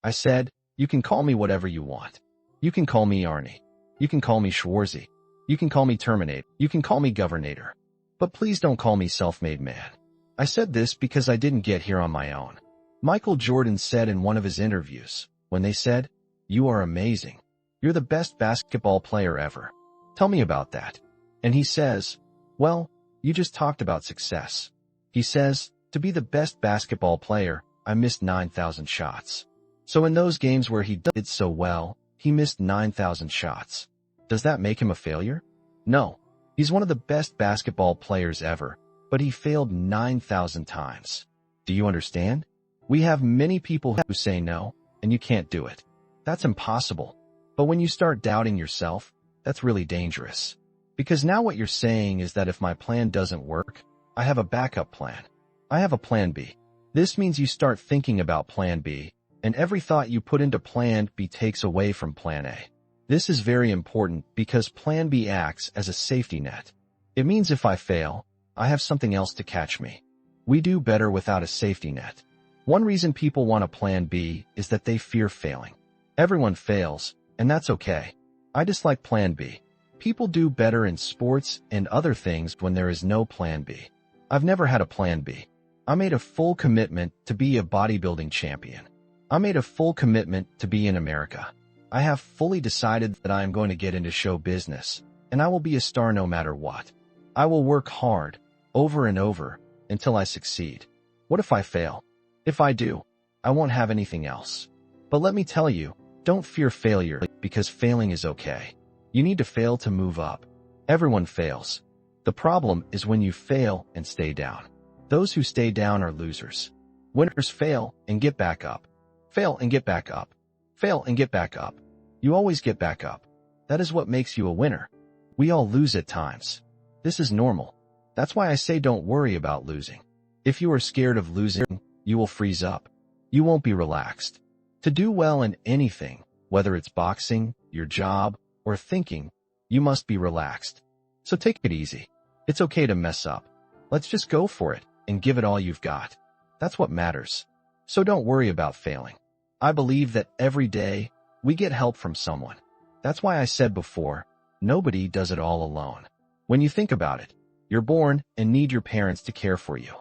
I said, "You can call me whatever you want. You can call me Arnie. You can call me Schwarzy. You can call me Terminator. You can call me Governator. But please don't call me self-made man." I said this because I didn't get here on my own. Michael Jordan said in one of his interviews, when they said, "You are amazing. You're the best basketball player ever. Tell me about that." And he says, "Well, you just talked about success." He says, "To be the best basketball player, I missed 9,000 shots." So in those games where he did so well, he missed 9,000 shots. Does that make him a failure? No. He's one of the best basketball players ever, but he failed 9,000 times. Do you understand? We have many people who say no, and you can't do it. That's impossible. But when you start doubting yourself, that's really dangerous. Because now what you're saying is that if my plan doesn't work, I have a backup plan. I have a plan B. This means you start thinking about plan B, and every thought you put into plan B takes away from plan A. This is very important because plan B acts as a safety net. It means if I fail, I have something else to catch me. We do better without a safety net. One reason people want a plan B is that they fear failing. Everyone fails, and that's okay. I dislike plan B. People do better in sports and other things when there is no plan B. I've never had a plan B. I made a full commitment to be a bodybuilding champion. I made a full commitment to be in America. I have fully decided that I am going to get into show business, and I will be a star no matter what. I will work hard, over and over, until I succeed. What if I fail? If I do, I won't have anything else. But let me tell you, don't fear failure, because failing is okay. You need to fail to move up. Everyone fails. The problem is when you fail and stay down. Those who stay down are losers. Winners fail and get back up. Fail and get back up. Fail and get back up. You always get back up. That is what makes you a winner. We all lose at times. This is normal. That's why I say don't worry about losing. If you are scared of losing, you will freeze up. You won't be relaxed. To do well in anything, whether it's boxing, your job, or thinking, you must be relaxed. So take it easy. It's okay to mess up. Let's just go for it and give it all you've got. That's what matters. So don't worry about failing. I believe that every day, we get help from someone. That's why I said before, nobody does it all alone. When you think about it, you're born and need your parents to care for you.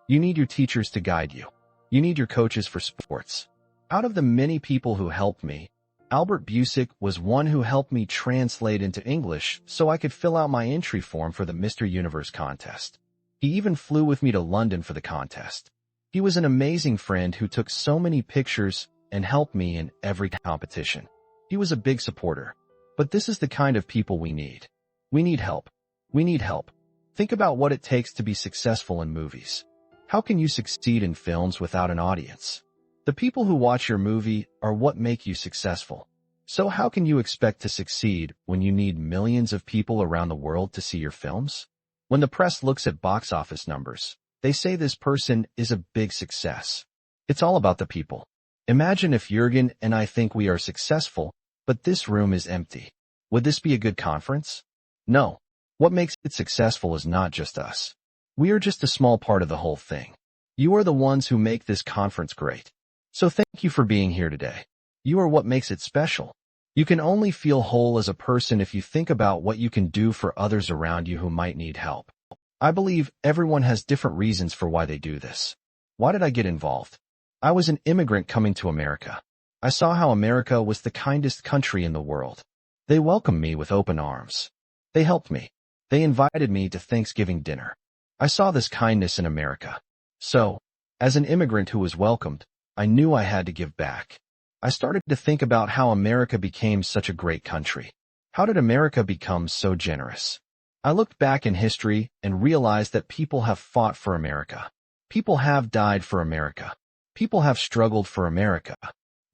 You need your teachers to guide you. You need your coaches for sports. Out of the many people who helped me, Albert Busick was one who helped me translate into English so I could fill out my entry form for the Mr. Universe contest. He even flew with me to London for the contest. He was an amazing friend who took so many pictures and helped me in every competition. He was a big supporter. But this is the kind of people we need. We need help. We need help. Think about what it takes to be successful in movies. How can you succeed in films without an audience? The people who watch your movie are what make you successful. So how can you expect to succeed when you need millions of people around the world to see your films? When the press looks at box office numbers, they say this person is a big success. It's all about the people. Imagine if Jürgen and I think we are successful, but this room is empty. Would this be a good conference? No. What makes it successful is not just us. We are just a small part of the whole thing. You are the ones who make this conference great. So thank you for being here today. You are what makes it special. You can only feel whole as a person if you think about what you can do for others around you who might need help. I believe everyone has different reasons for why they do this. Why did I get involved? I was an immigrant coming to America. I saw how America was the kindest country in the world. They welcomed me with open arms. They helped me. They invited me to Thanksgiving dinner. I saw this kindness in America. So, as an immigrant who was welcomed, I knew I had to give back. I started to think about how America became such a great country. How did America become so generous? I looked back in history and realized that people have fought for America. People have died for America. People have struggled for America.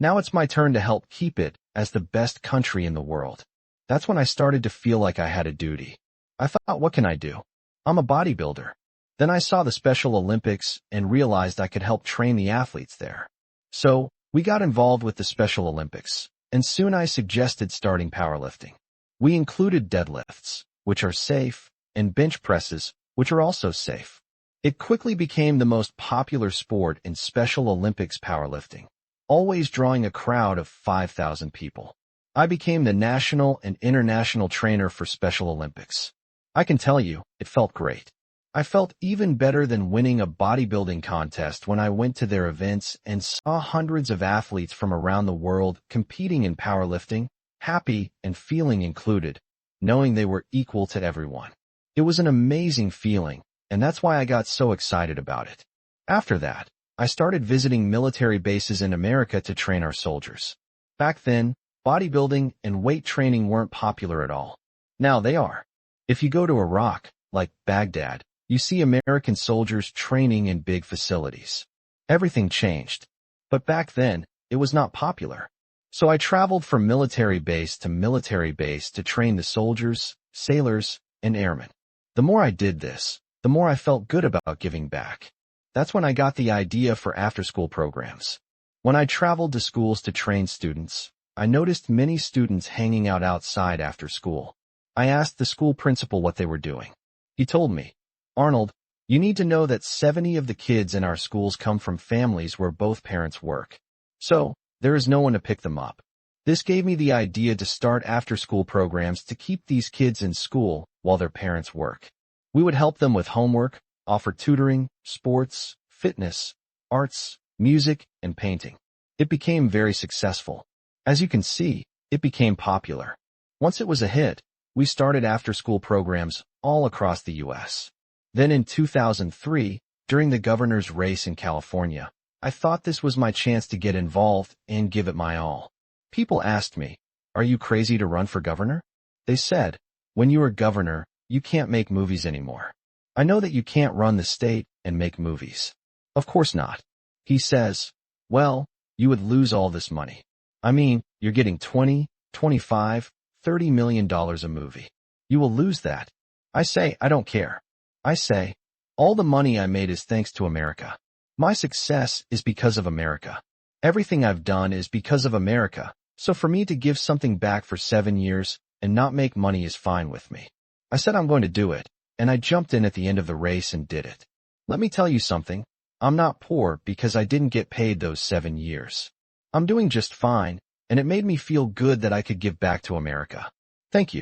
Now it's my turn to help keep it as the best country in the world. That's when I started to feel like I had a duty. I thought, what can I do? I'm a bodybuilder. Then I saw the Special Olympics and realized I could help train the athletes there. So, we got involved with the Special Olympics, and soon I suggested starting powerlifting. We included deadlifts, which are safe, and bench presses, which are also safe. It quickly became the most popular sport in Special Olympics powerlifting. always drawing a crowd of 5,000 people. I became the national and international trainer for Special Olympics. I can tell you, it felt great. I felt even better than winning a bodybuilding contest when I went to their events and saw hundreds of athletes from around the world competing in powerlifting, happy and feeling included, knowing they were equal to everyone. It was an amazing feeling, and that's why I got so excited about it. After that, I started visiting military bases in America to train our soldiers. Back then, bodybuilding and weight training weren't popular at all. Now they are. If you go to Iraq, like Baghdad, you see American soldiers training in big facilities. Everything changed. But back then, it was not popular. So I traveled from military base to train the soldiers, sailors, and airmen. The more I did this, the more I felt good about giving back. That's when I got the idea for after-school programs. When I traveled to schools to train students, I noticed many students hanging out outside after school. I asked the school principal what they were doing. He told me, "Arnold, you need to know that 70 of the kids in our schools come from families where both parents work. So, there is no one to pick them up." This gave me the idea to start after-school programs to keep these kids in school while their parents work. We would help them with homework, offer tutoring, sports, fitness, arts, music, and painting. It became very successful. As you can see, it became popular. Once it was a hit, we started after-school programs all across the U.S. Then in 2003, during the governor's race in California, I thought this was my chance to get involved and give it my all. People asked me, "Are you crazy to run for governor?" They said, "When you are governor, you can't make movies anymore. I know that you can't run the state and make movies." "Of course not." He says, "Well, you would lose all this money. I mean, you're getting $20, $25, $30 million a movie. You will lose that." I say, "I don't care." I say, "All the money I made is thanks to America. My success is because of America. Everything I've done is because of America, so for me to give something back for 7 years and not make money is fine with me." I said I'm going to do it, and I jumped in at the end of the race and did it. Let me tell you something, I'm not poor because I didn't get paid those 7 years. I'm doing just fine, and it made me feel good that I could give back to America. Thank you.